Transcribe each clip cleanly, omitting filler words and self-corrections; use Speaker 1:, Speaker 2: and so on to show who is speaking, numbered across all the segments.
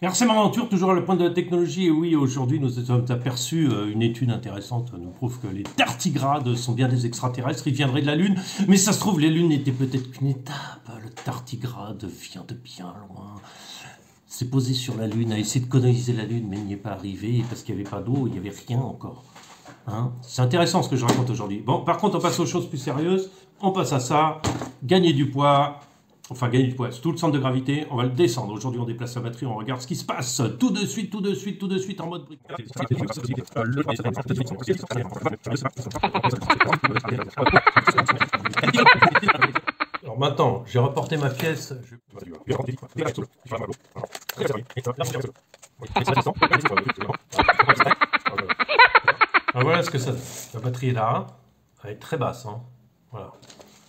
Speaker 1: RCM Aventure, toujours à le point de la technologie. Et oui, aujourd'hui, nous sommes aperçus, une étude intéressante nous prouve que les tardigrades sont bien des extraterrestres, ils viendraient de la Lune. Mais ça se trouve, les lunes n'étaient peut-être qu'une étape. Le tardigrade vient de bien loin. S'est posé sur la Lune, a essayé de coloniser la Lune, mais n'y est pas arrivé parce qu'il n'y avait pas d'eau, il n'y avait rien encore. Hein, c'est intéressant ce que je raconte aujourd'hui. Bon, par contre, on passe aux choses plus sérieuses. On passe à ça. Gagner du poids. Enfin, gagner du poids, c'est tout le centre de gravité. On va le descendre. Aujourd'hui, on déplace la batterie. On regarde ce qui se passe. Tout de suite, tout de suite, tout de suite en mode brique. Alors maintenant, j'ai reporté ma pièce. Alors voilà ce que ça donne. La batterie est là. Elle est très basse. Hein. Voilà.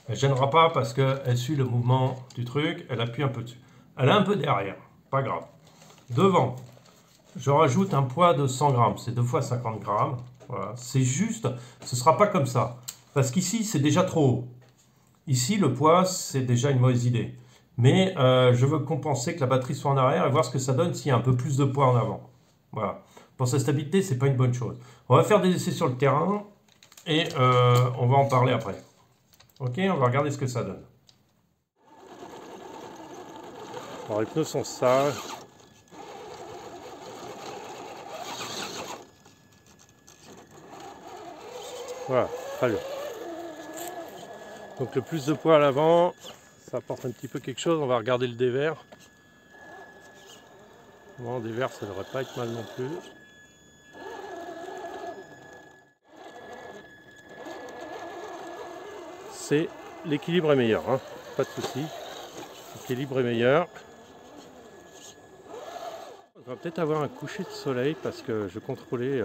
Speaker 1: Elle ne gênera pas parce qu'elle suit le mouvement du truc. Elle appuie un peu dessus. Elle est un peu derrière. Pas grave. Devant, je rajoute un poids de 100 grammes. C'est 2 fois 50 grammes. Voilà. C'est juste. Ce ne sera pas comme ça. Parce qu'ici, c'est déjà trop haut. Ici, le poids, c'est déjà une mauvaise idée. Mais je veux compenser que la batterie soit en arrière et voir ce que ça donne s'il y a un peu plus de poids en avant. Voilà. Pour sa stabilité, c'est pas une bonne chose. On va faire des essais sur le terrain et on va en parler après. Ok, on va regarder ce que ça donne. Alors les pneus sont sages. Voilà, très bien. Donc le plus de poids à l'avant, ça apporte un petit peu quelque chose. On va regarder le dévers. Bon, dévers, ça devrait pas être mal non plus. C'est l'équilibre est meilleur, hein. Pas de souci. L'équilibre est meilleur. On va peut-être avoir un coucher de soleil parce que je contrôlais.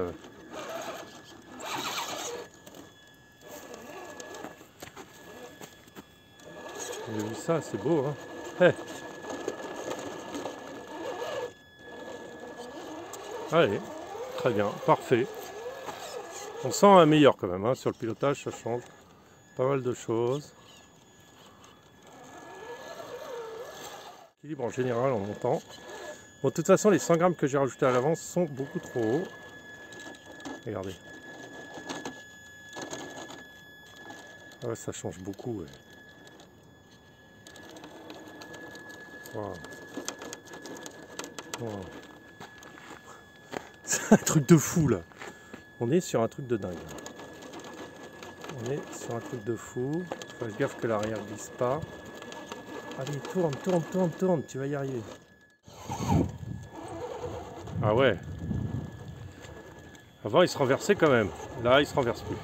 Speaker 1: J'ai vu ça, c'est beau, hein. Hey. Allez, très bien, parfait. On sent un meilleur quand même, hein. Sur le pilotage, ça change pas mal de choses. Équilibre en général en montant. Bon, de toute façon, les 100 grammes que j'ai rajoutés à l'avance sont beaucoup trop hauts. Regardez. Ah ouais, ça change beaucoup. Ouais. Wow. Wow. C'est un truc de fou là. On est sur un truc de dingue. On est sur un truc de fou. Faut faire gaffe que l'arrière ne glisse pas. Allez, tourne, tourne, tourne, tourne, tu vas y arriver. Ah ouais. Avant il se renversait quand même. Là il se renverse plus.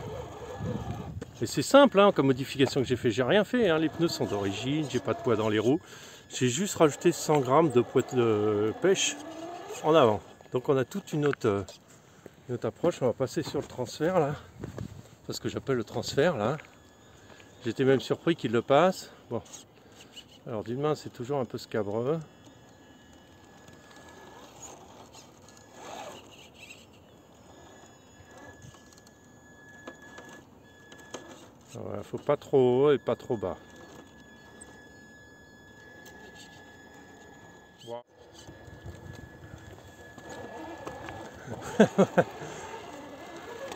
Speaker 1: Et c'est simple hein, comme modification que j'ai fait. J'ai rien fait, hein. Les pneus sont d'origine, j'ai pas de poids dans les roues. J'ai juste rajouté 100 grammes de poids de pêche en avant. Donc on a toute une autre approche. On va passer sur le transfert là. Parce que j'appelle le transfert là. J'étais même surpris qu'il le passe. Bon. Alors d'une main c'est toujours un peu scabreux. Voilà, faut pas trop haut et pas trop bas. Wow.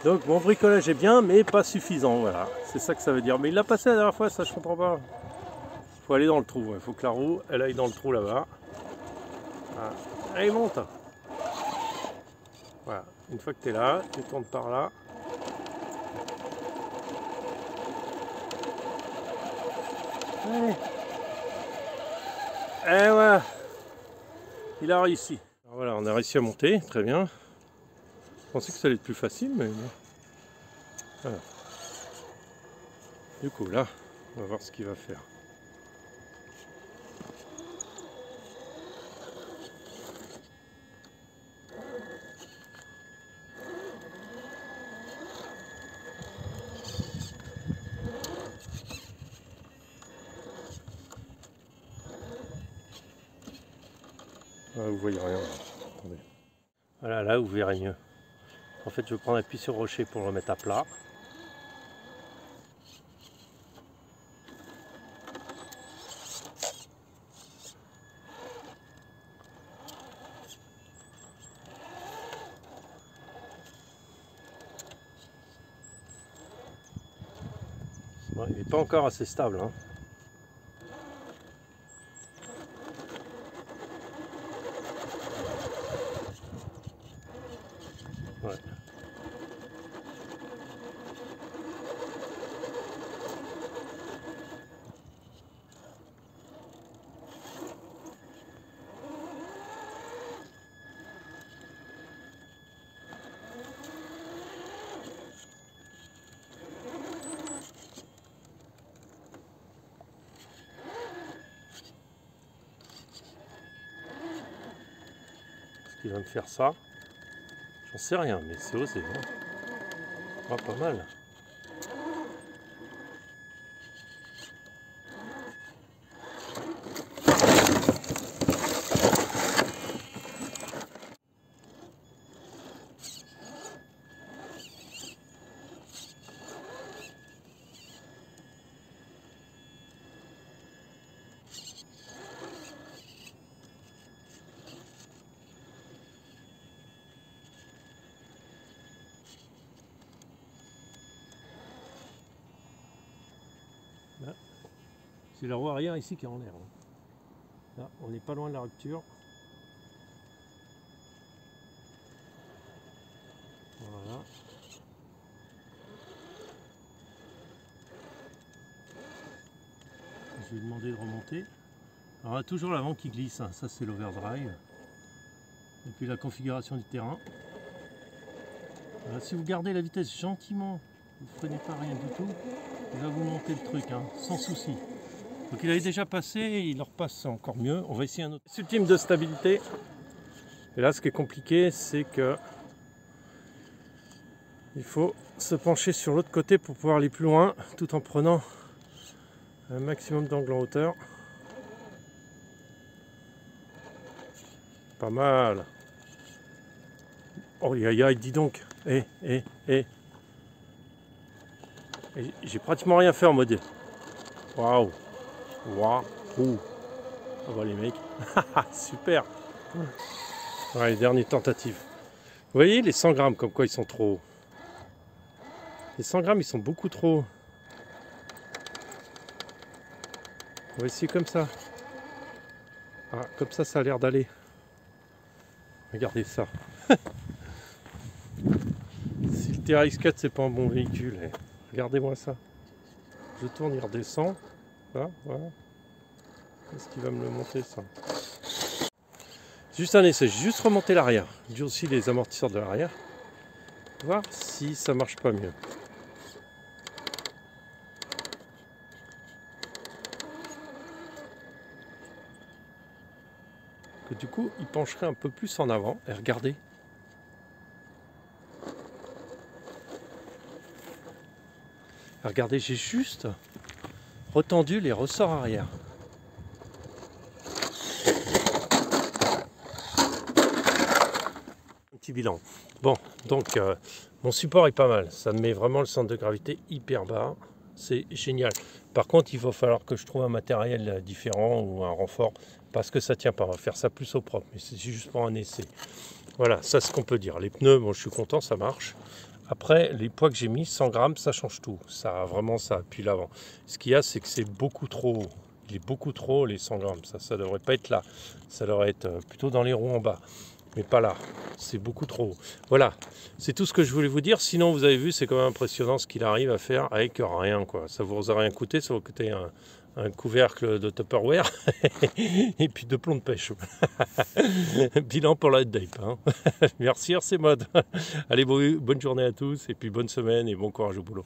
Speaker 1: Donc mon bricolage est bien mais pas suffisant, voilà. C'est ça que ça veut dire. Mais il l'a passé la dernière fois, ça je comprends pas. Faut aller dans le trou, il faut que la roue elle aille dans le trou là-bas. Voilà. Allez, monte. Voilà, une fois que tu es là, tu tournes par là. Allez. Et voilà, il a réussi. Alors voilà, on a réussi à monter, très bien. Je pensais que ça allait être plus facile, mais bon. Voilà. Du coup là, on va voir ce qu'il va faire. Ah, vous voyez rien. Attendez. Voilà, là vous verrez mieux. En fait, je vais prendre appui sur le rocher pour le remettre à plat. Ouais, il n'est pas encore assez stable. Hein. Ouais. Est-ce qu'il va me faire ça? J'en sais rien, mais c'est osé. Hein. Ah, pas mal. C'est la roue arrière ici qui est en l'air. Là, on n'est pas loin de la rupture. Voilà. Je vais demander de remonter. Alors, on a toujours l'avant qui glisse, hein. Ça c'est l'overdrive. Et puis la configuration du terrain. Si vous gardez la vitesse gentiment, vous ne freinez pas rien du tout, il va vous monter le truc, hein, sans souci. Donc il avait déjà passé, il en repasse encore mieux. On va essayer un autre. Ultime de stabilité. Et là ce qui est compliqué, c'est que il faut se pencher sur l'autre côté pour pouvoir aller plus loin, tout en prenant un maximum d'angle en hauteur. Pas mal. Oh aïe aïe, dis donc. J'ai pratiquement rien fait en mode. Waouh. Waouh. Ah bah les mecs. Super. Ouais, dernière tentative. Vous voyez les 100 grammes, comme quoi ils sont trop hauts. Les 100 grammes, ils sont beaucoup trop hauts. On va essayer comme ça. Ah, comme ça a l'air d'aller. Regardez ça. Si le TRX4 c'est pas un bon véhicule, regardez-moi ça. Je tourne, il redescend. Là, voilà. Est-ce qu'il va me le monter ça? Juste un essai, juste remonter l'arrière. Durcir les amortisseurs de l'arrière. Voir si ça marche pas mieux. Que du coup, il pencherait un peu plus en avant. Et regardez. Regardez, j'ai juste retendu les ressorts arrière. Un petit bilan. Bon, donc mon support est pas mal. Ça me met vraiment le centre de gravité hyper bas. C'est génial. Par contre, il va falloir que je trouve un matériel différent ou un renfort parce que ça tient pas. On va faire ça plus au propre. Mais c'est juste pour un essai. Voilà, ça c'est ce qu'on peut dire. Les pneus, bon, je suis content, ça marche. Après, les poids que j'ai mis, 100 grammes, ça change tout. Ça appuie l'avant. Ce qu'il y a, c'est que c'est beaucoup trop haut. Il est beaucoup trop haut, les 100 grammes. Ça devrait pas être là. Ça devrait être plutôt dans les roues en bas. Mais pas là. C'est beaucoup trop haut. Voilà. C'est tout ce que je voulais vous dire. Sinon, vous avez vu, c'est quand même impressionnant ce qu'il arrive à faire avec rien, quoi. Ça vous a rien coûté. Ça va vous coûter un couvercle de Tupperware et puis 2 plombs de pêche. Bilan pour la update. Hein. Merci RC Mode. Allez, bonne journée à tous et puis bonne semaine et bon courage au boulot.